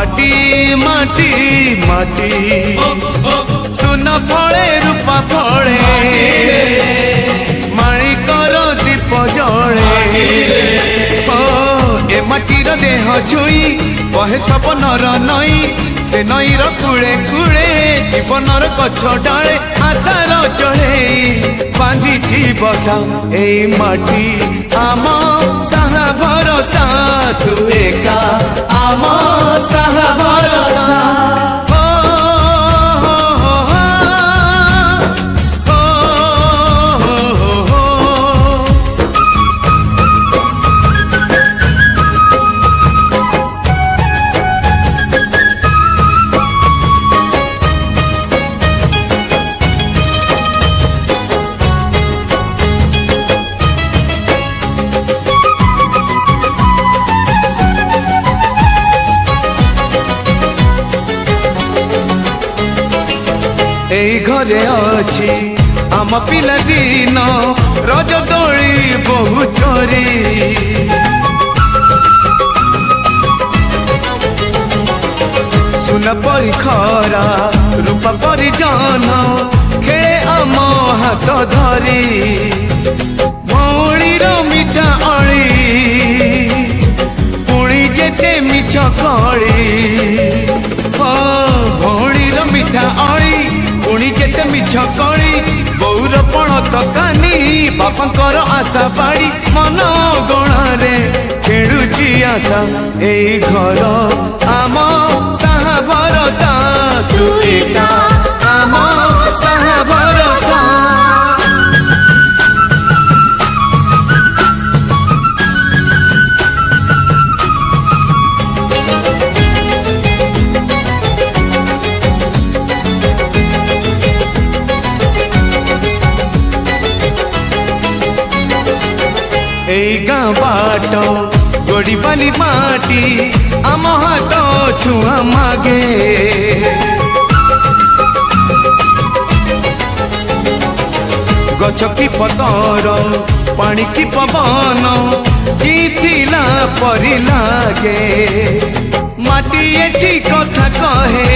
माटी माटी माटी सुना फले रूपा फले माणिकर दीप जले ए माटीर देह छुई कहे सब नर नई से नईर कूले कूले जीवनर गछ डाले आशार चढ़े बांधी बसा ए माटी आम साहा भरोसा तू एका आम साहा भरोसा एई घरे अछि आम पिला दिन रज दोली बहु चोरी सुन परी खरा रूपा परी जान खेले आम हाथ धरी भौणीर मिठा अली पुणी जेते मिछ कली भौणीर मिठा अली पुणी जेते मिछ कली बौर पण तकानी बापांकर आशा बाड़ी मन गणारे खेलुची आशा एई घर आम साहा भरोसा तू एका आम साहा भरोसा एई गाँ बाट गोड़ी बाली माटी आम हाथ छुआ मागे गछ की पतर पानी की पवन जीथिला परी लागे माटी एठी कथा कहे